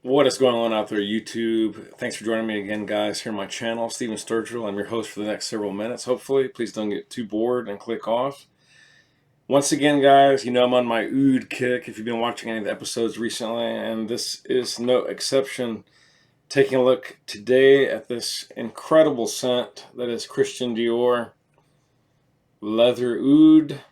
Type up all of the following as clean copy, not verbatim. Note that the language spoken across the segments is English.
What is going on out there, YouTube? Thanks for joining me again, guys, here on my channel, Stephen Sturgill. I'm your host for the next several minutes, hopefully. Please don't get too bored and click off. Once again, guys, you know I'm on my oud kick if you've been watching any of the episodes recently, and this is no exception. Taking a look today at this incredible scent that is Christian Dior Leather Oud.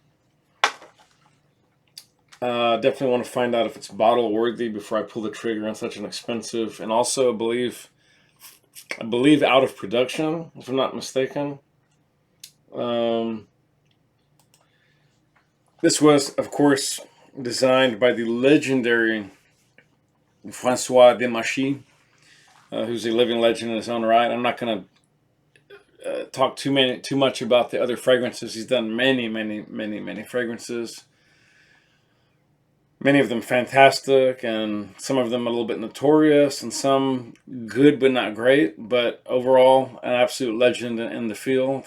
Definitely want to find out if it's bottle worthy before I pull the trigger on such an expensive, and also I believe out of production, if I'm not mistaken. This was, of course, designed by the legendary Francois Demachy, who's a living legend in his own right. I'm not going to talk too much about the other fragrances. He's done many fragrances. Many of them fantastic, and some of them a little bit notorious, and some good but not great. But overall, an absolute legend in the field.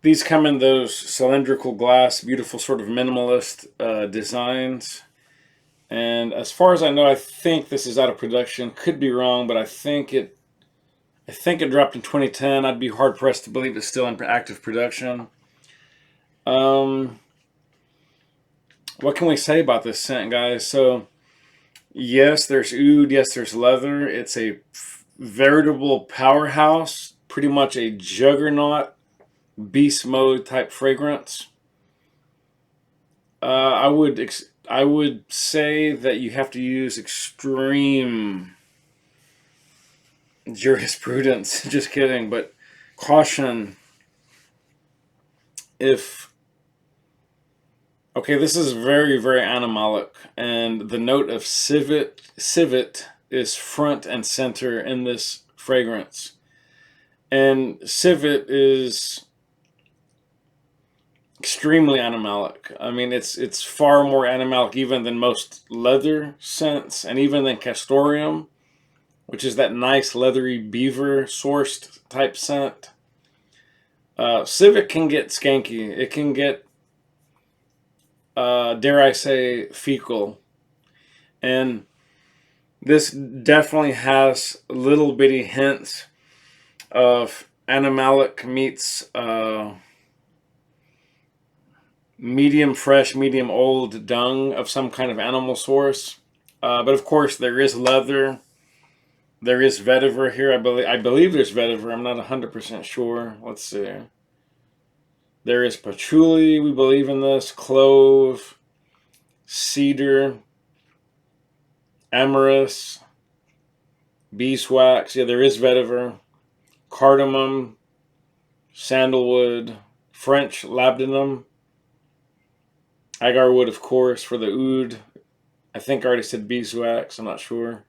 These come in those cylindrical glass, beautiful sort of minimalist designs. And as far as I know, I think this is out of production. Could be wrong, but I think it dropped in 2010. I'd be hard pressed to believe it's still in active production. What can we say about this scent, guys? So, yes, there's oud. Yes, there's leather. It's a veritable powerhouse, pretty much a juggernaut, beast mode type fragrance. I would say that you have to use extreme jurisprudence. Just kidding, but caution if. Okay, this is very animalic, and the note of civet is front and center in this fragrance. And civet is extremely animalic. I mean, it's far more animalic even than most leather scents, and even than castoreum, which is that nice leathery beaver sourced type scent. Civet can get skanky. It can get, dare I say, fecal. And this definitely has little bitty hints of animalic meets medium fresh, medium old dung of some kind of animal source. But of course, there is leather. There is vetiver here. I believe there's vetiver. I'm not 100% sure. Let's see. There is patchouli, we believe in this, clove, cedar, amyris, beeswax. Yeah, there is vetiver, cardamom, sandalwood, French labdanum, agarwood, of course, for the oud. I think I already said beeswax. I'm not sure.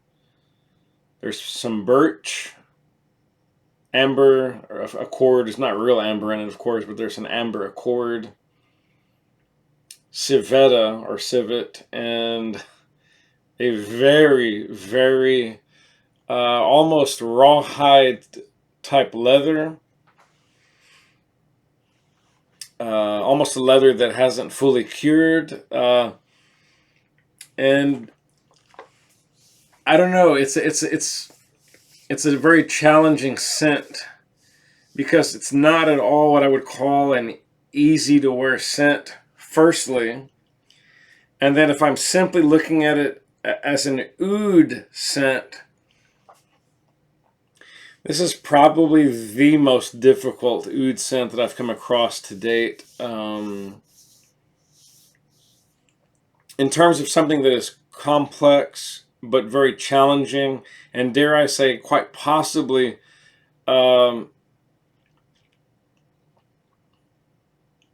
There's some birch, amber, or accord. There's not real amber in it, of course, but there's an amber accord, civetta or civet, and a very almost rawhide type leather. Almost a leather that hasn't fully cured. And I don't know, it's a very challenging scent because it's not at all what I would call an easy to wear scent, firstly. And then if I'm simply looking at it as an oud scent, this is probably the most difficult oud scent that I've come across to date. In terms of something that is complex but very challenging, and dare I say, quite possibly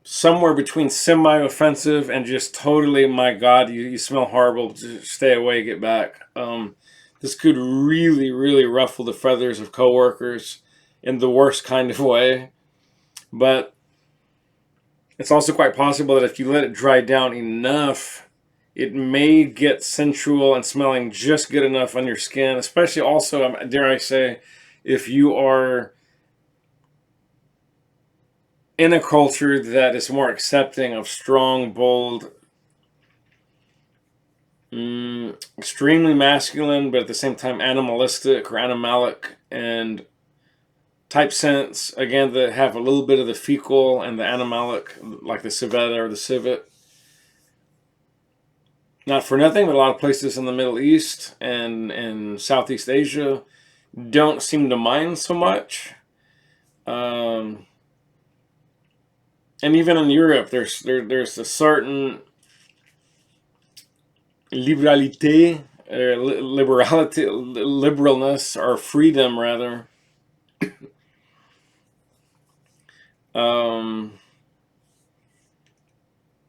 somewhere between semi-offensive and just totally, my God, you smell horrible, just stay away, get back. This could really ruffle the feathers of coworkers in the worst kind of way. But it's also quite possible that if you let it dry down enough, it may get sensual and smelling just good enough on your skin, especially also, dare I say, if you are in a culture that is more accepting of strong, bold, Extremely masculine, but at the same time animalistic or animalic, and type scents, again, that have a little bit of the fecal and the animalic, like the civet or the civet. Not for nothing, but a lot of places in the Middle East and Southeast Asia don't seem to mind so much. And even in Europe, there's a certain liberality, liberalness, or freedom rather.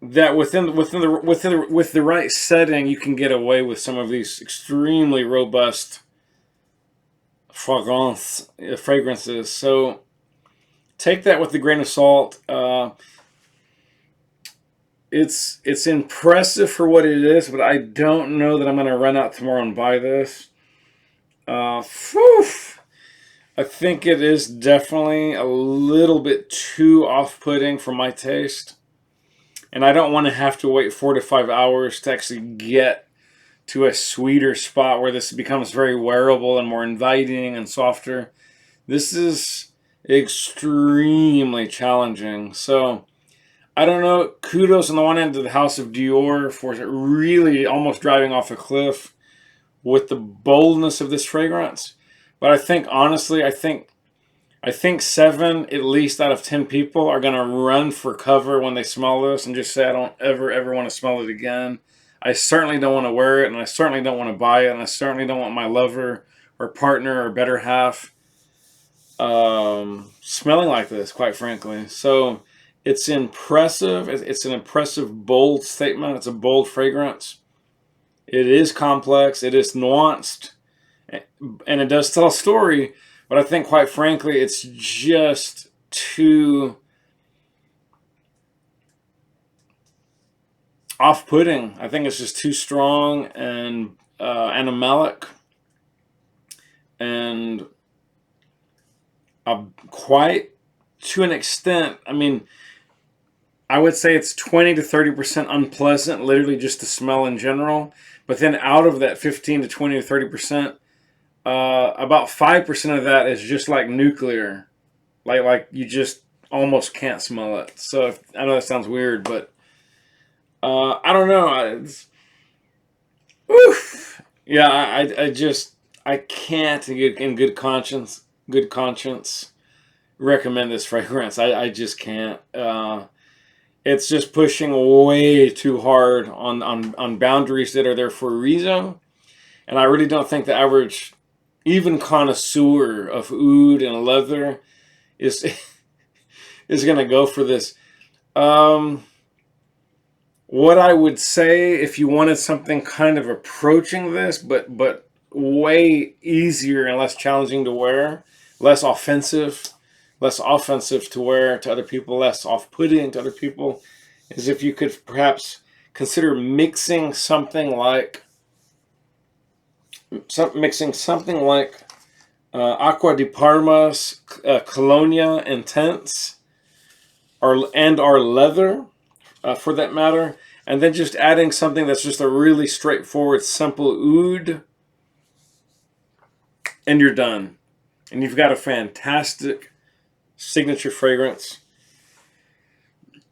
That with the right setting, you can get away with some of these extremely robust fragrances. So take that with a grain of salt. It's impressive for what it is, but I don't know that I'm going to run out tomorrow and buy this. I think it is definitely a little bit too off-putting for my taste. And I don't want to have to wait 4 to 5 hours to actually get to a sweeter spot where this becomes very wearable and more inviting and softer. This is extremely challenging. So, I don't know. Kudos on the one end to the House of Dior for really almost driving off a cliff with the boldness of this fragrance. But I think, honestly, I think 7 at least out of 10 people are going to run for cover when they smell this and just say, I don't ever want to smell it again. I certainly don't want to wear it, and I certainly don't want to buy it, and I certainly don't want my lover or partner or better half smelling like this, quite frankly. So it's impressive. It's an impressive, bold statement. It's a bold fragrance. It is complex. It is nuanced. And it does tell a story. But I think, quite frankly, it's just too off-putting. I think it's just too strong and animalic. And quite to an extent, I mean, I would say it's 20 to 30% unpleasant, literally just to smell in general. But then out of that 15 to 20 to 30%, about 5% of that is just like nuclear. Like you just almost can't smell it. So I know that sounds weird, but I don't know. Oof. Yeah, I can't in good conscience recommend this fragrance. I just can't. It's just pushing way too hard on boundaries that are there for a reason. And I really don't think the average, even connoisseur of oud and leather is going to go for this. What I would say, if you wanted something kind of approaching this, but way easier and less challenging to wear, less offensive to wear to other people, less off-putting to other people, is if you could perhaps consider mixing something like Acqua di Parma's Colonia Intense, or leather, for that matter, and then just adding something that's just a really straightforward, simple oud, and you're done. And you've got a fantastic signature fragrance,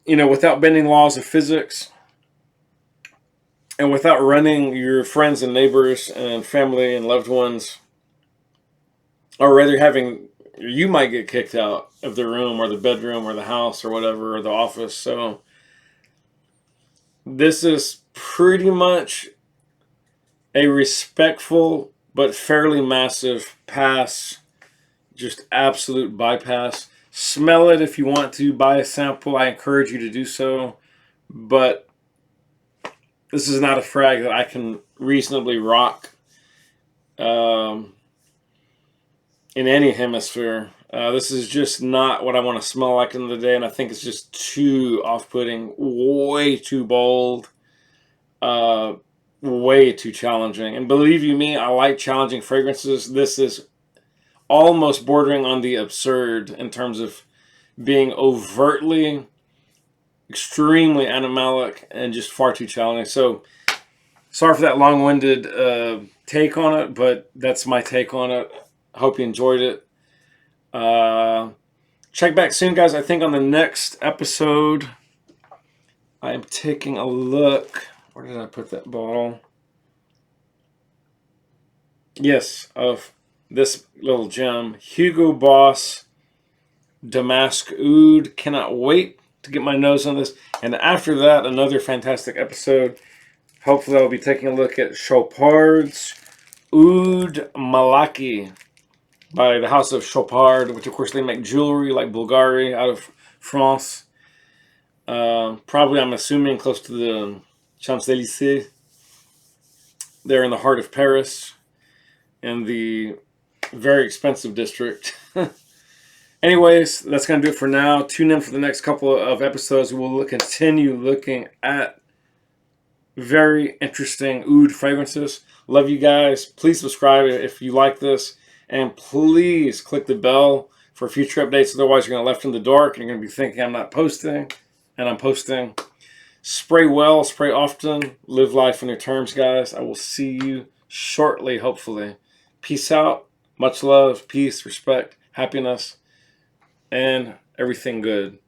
without bending laws of physics, and without running your friends and neighbors and family and loved ones, or rather you might get kicked out of the room or the bedroom or the house or whatever, or the office. So this is pretty much a respectful but fairly massive pass, just absolute bypass. Smell it if you want to. Buy a sample. I encourage you to do so. But this is not a frag that I can reasonably rock in any hemisphere. This is just not what I want to smell like in the day, and I think it's just too off-putting, way too bold, way too challenging. And believe you me, I like challenging fragrances. This is almost bordering on the absurd in terms of being overtly, extremely animalic, and just far too challenging. So Sorry for that long-winded take on it, but that's my take on it. I hope you enjoyed it. Check back soon, guys. I think on the next episode, I am taking a look. Where did I put that bottle? Yes, of this little gem. Hugo Boss Damask Oud. Cannot wait to get my nose on this. And after that, another fantastic episode. Hopefully, I'll be taking a look at Chopard's Oud Malaki by the House of Chopard, which, of course, they make jewelry like Bulgari out of France. Probably, I'm assuming, close to the Champs-Élysées. They're in the heart of Paris, in the very expensive district. Anyways, that's going to do it for now. Tune in for the next couple of episodes. We'll continue looking at very interesting oud fragrances. Love you guys. Please subscribe if you like this. And please click the bell for future updates. Otherwise, you're going to be left in the dark and you're going to be thinking I'm not posting. And I'm posting. Spray well, spray often. Live life on your terms, guys. I will see you shortly, hopefully. Peace out. Much love, peace, respect, happiness, and everything good.